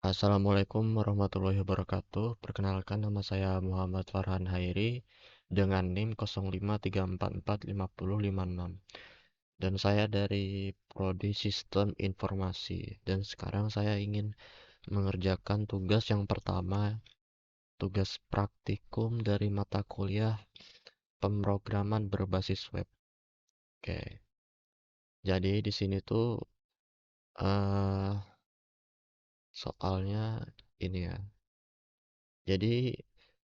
Assalamualaikum warahmatullahi wabarakatuh. Perkenalkan, nama saya Muhammad Farhan Hairi dengan NIM 0534450056 dan saya dari Prodi Sistem Informasi, dan sekarang saya ingin mengerjakan tugas yang pertama, tugas praktikum dari mata kuliah pemrograman berbasis web. Oke. Jadi di sini tuh eh soalnya ini ya. Jadi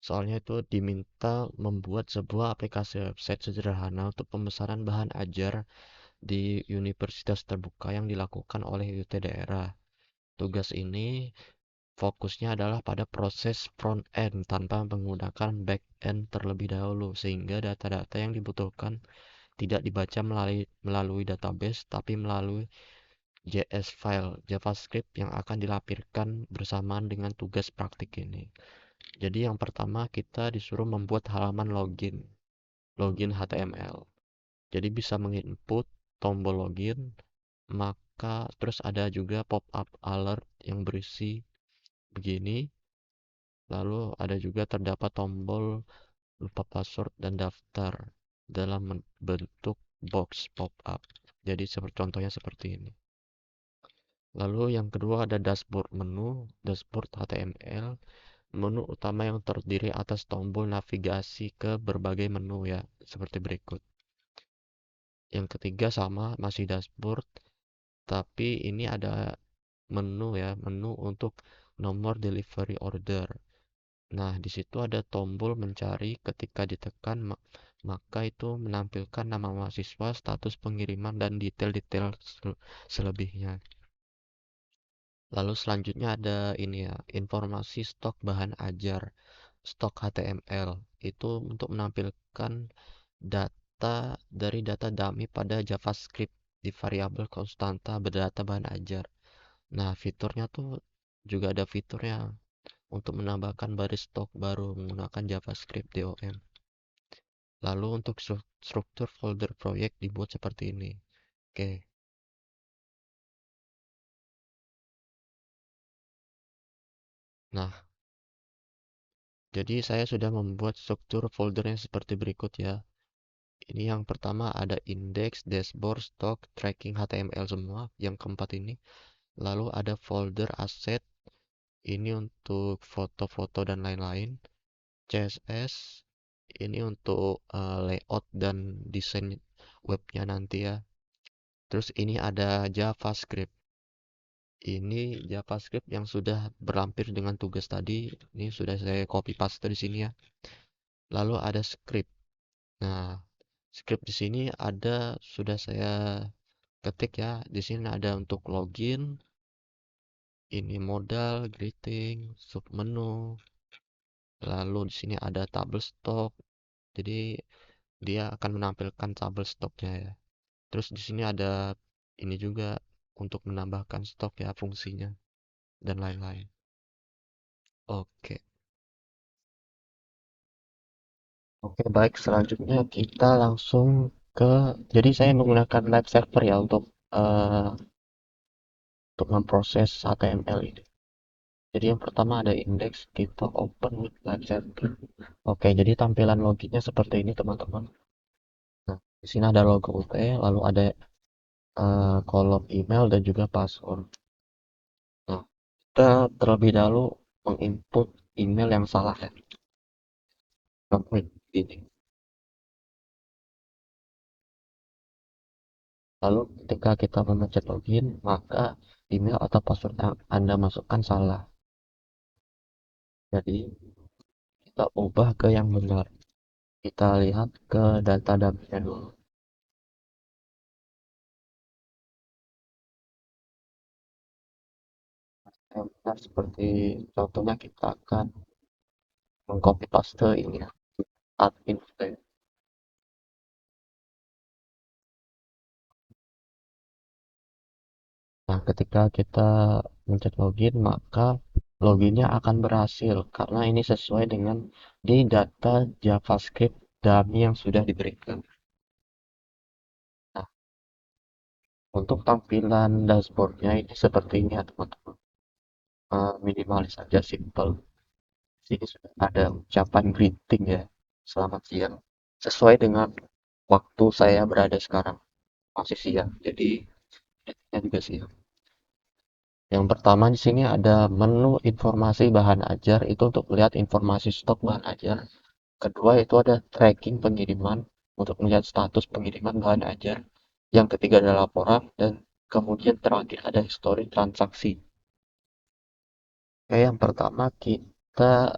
soalnya itu diminta membuat sebuah aplikasi website sederhana untuk pemesanan bahan ajar di universitas terbuka yang dilakukan oleh UT daerah. Tugas ini fokusnya adalah pada proses front end tanpa menggunakan back end terlebih dahulu, sehingga data-data yang dibutuhkan tidak dibaca melalui database tapi melalui JS file JavaScript yang akan dilampirkan bersamaan dengan tugas praktik ini. Jadi yang pertama kita disuruh membuat halaman login HTML. Jadi bisa menginput tombol login, maka terus ada juga pop-up alert yang berisi begini. Lalu ada juga terdapat tombol lupa password dan daftar dalam bentuk box pop-up. Jadi contohnya seperti ini. Lalu yang kedua ada dashboard HTML. Menu utama yang terdiri atas tombol navigasi ke berbagai menu ya, seperti berikut. Yang ketiga sama, masih dashboard, tapi ini ada menu untuk nomor delivery order. Nah, di situ ada tombol mencari, ketika ditekan maka itu menampilkan nama mahasiswa, status pengiriman, dan detail-detail selebihnya. Lalu selanjutnya ada ini ya, informasi stok bahan ajar, stok HTML. Itu untuk menampilkan data dari data dummy pada JavaScript di variabel konstanta berdata bahan ajar. Nah, fiturnya tuh juga ada fiturnya untuk menambahkan baris stok baru menggunakan JavaScript DOM. Lalu untuk struktur folder proyek dibuat seperti ini. Oke. Nah, jadi saya sudah membuat struktur foldernya seperti berikut ya. Ini yang pertama ada index, dashboard, stock, tracking HTML semua. Yang keempat ini. Lalu ada folder aset. Ini untuk foto-foto dan lain-lain. CSS. Ini untuk layout dan desain webnya nanti ya. Terus ini ada JavaScript. Ini JavaScript yang sudah berlampir dengan tugas tadi. Ini sudah saya copy paste di sini ya. Lalu ada script. Nah, script di sini ada sudah saya ketik ya. Di sini ada untuk login, ini modal, greeting, submenu. Lalu di sini ada tabel stok. Jadi dia akan menampilkan tabel stoknya ya. Terus di sini ada ini juga untuk menambahkan stok ya, fungsinya dan lain-lain. Oke. Oke, baik. Selanjutnya kita langsung ke, jadi saya menggunakan live server ya eh, untuk memproses HTML ini. Jadi yang pertama ada index, kita open with live server. Oke, jadi tampilan loginnya seperti ini teman-teman. Nah, di sini ada logo UT, lalu ada kolom email dan juga password. Nah, kita terlebih dahulu menginput email yang salah ya. Oke, ini. Lalu ketika kita memencet login, maka email atau password yang Anda masukkan salah. Jadi kita ubah ke yang benar. Kita lihat ke data dummy dulu. Yang benar seperti contohnya kita akan mengcopy paste ini ya, admin. Nah, ketika kita mencet login, maka loginnya akan berhasil karena ini sesuai dengan di data JavaScript dummy yang sudah diberikan. Nah, untuk tampilan dashboardnya ini seperti ini ya teman-teman. minimalis aja, simple. Sini sudah ada ucapan greeting ya, selamat siang. Sesuai dengan waktu saya berada sekarang, masih siang. Jadi, detiknya juga siang. Yang pertama di sini ada menu informasi bahan ajar, itu untuk melihat informasi stok bahan ajar. Kedua itu ada tracking pengiriman, untuk melihat status pengiriman bahan ajar. Yang ketiga ada laporan, dan kemudian terakhir ada histori transaksi. Oke, yang pertama kita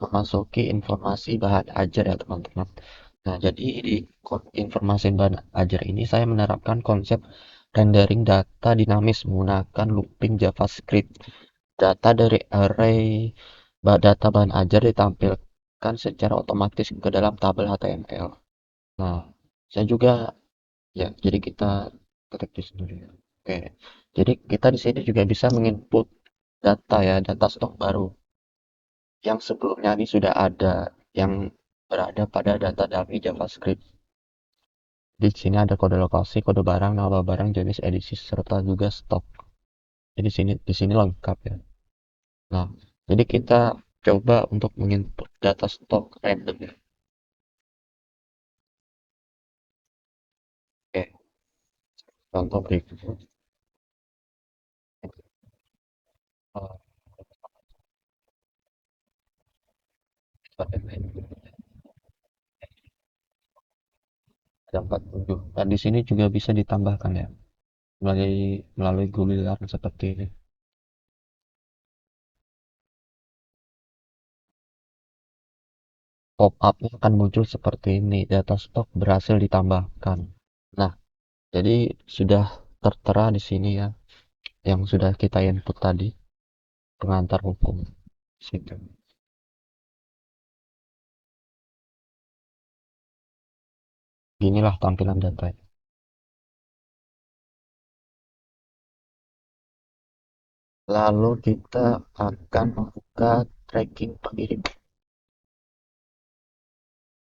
memasuki informasi bahan ajar ya teman-teman. Nah, jadi di informasi bahan ajar ini saya menerapkan konsep rendering data dinamis menggunakan looping JavaScript. Data dari array data bahan ajar ditampilkan secara otomatis ke dalam tabel HTML. Nah, saya juga ya, jadi kita ketik di sini dulu ya. Oke. Jadi kita di sini juga bisa menginput data ya, data stok baru yang sebelumnya ini sudah ada, yang berada pada data dummy JavaScript. Di sini ada kode lokasi, kode barang, nama barang, jenis edisi, serta juga stok. Jadi di sini lengkap ya. Nah, jadi kita coba untuk menginput data stok random ya. Oke, contoh berikut. Oh, ada 47. Dan di sini juga bisa ditambahkan ya, melalui guliran seperti ini. Pop-up-nya akan muncul seperti ini, data stok berhasil ditambahkan. Nah, jadi sudah tertera di sini ya, yang sudah kita input tadi, pengantar hukum. Situ. Inilah tampilan data. Lalu kita akan membuka tracking pengirim.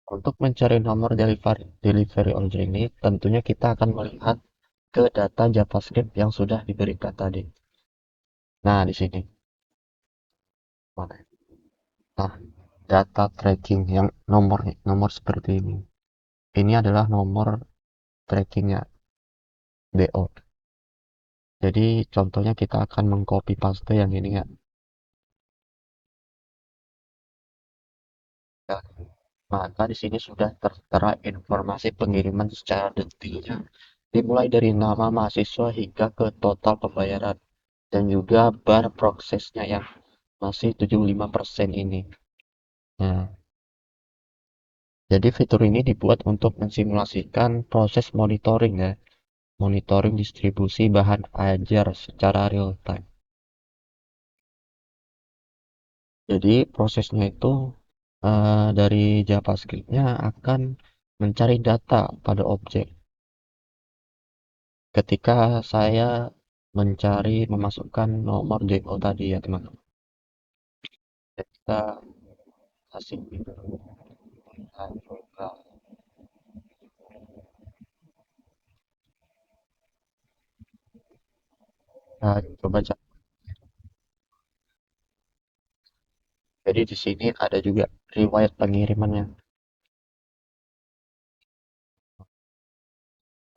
Untuk mencari nomor delivery order ini, tentunya kita akan melihat ke data JavaScript yang sudah diberikan tadi. Nah, di sini. Mana? Nah, data tracking yang nomor seperti ini. Ini adalah nomor trackingnya DO. Jadi contohnya kita akan mengcopy paste yang ini ya. Ya, maka di sini sudah tertera informasi pengiriman secara detailnya, dimulai dari nama mahasiswa hingga ke total pembayaran, dan juga bar prosesnya yang masih 75% ini. Nah, jadi fitur ini dibuat untuk mensimulasikan proses monitoring ya, monitoring distribusi bahan ajar secara real time. Jadi prosesnya itu dari JavaScript-nya akan mencari data pada objek. Ketika saya memasukkan nomor DO tadi ya teman-teman. Kita kasih coba cek. Jadi di sini ada juga riwayat pengirimannya,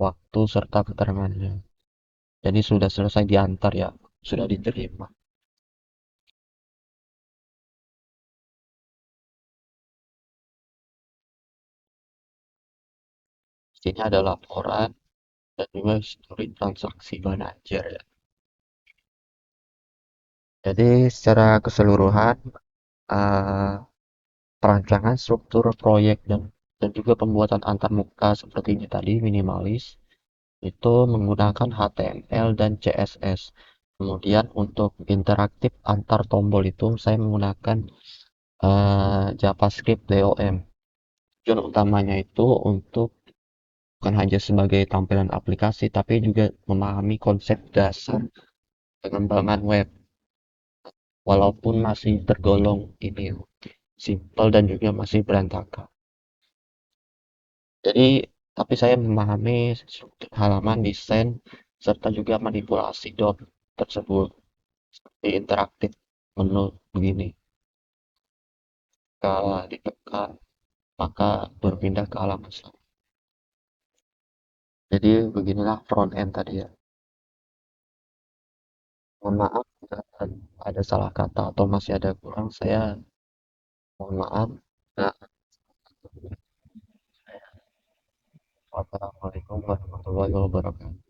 waktu serta keterangannya. Jadi sudah selesai diantar ya, sudah diterima. Di sini ada laporan dan juga histori transaksi manajer ya. Jadi secara keseluruhan eh, perancangan struktur proyek dan juga pembuatan antarmuka seperti ini tadi minimalis itu menggunakan HTML dan CSS. Kemudian untuk interaktif antar tombol itu saya menggunakan JavaScript DOM. Tujuan utamanya itu untuk bukan hanya sebagai tampilan aplikasi, tapi juga memahami konsep dasar pengembangan web, walaupun masih tergolong ini simple dan juga masih berantakan. Jadi, tapi saya memahami struktur halaman desain serta juga manipulasi dot tersebut. seperti interaktif menu begini. Kalau ditekan, maka berpindah ke halaman selanjutnya. Jadi beginilah front end tadi ya. Mohon maaf jika ada salah kata atau masih ada kurang, saya mohon maaf. Nah, wassalamualaikum warahmatullahi wabarakatuh.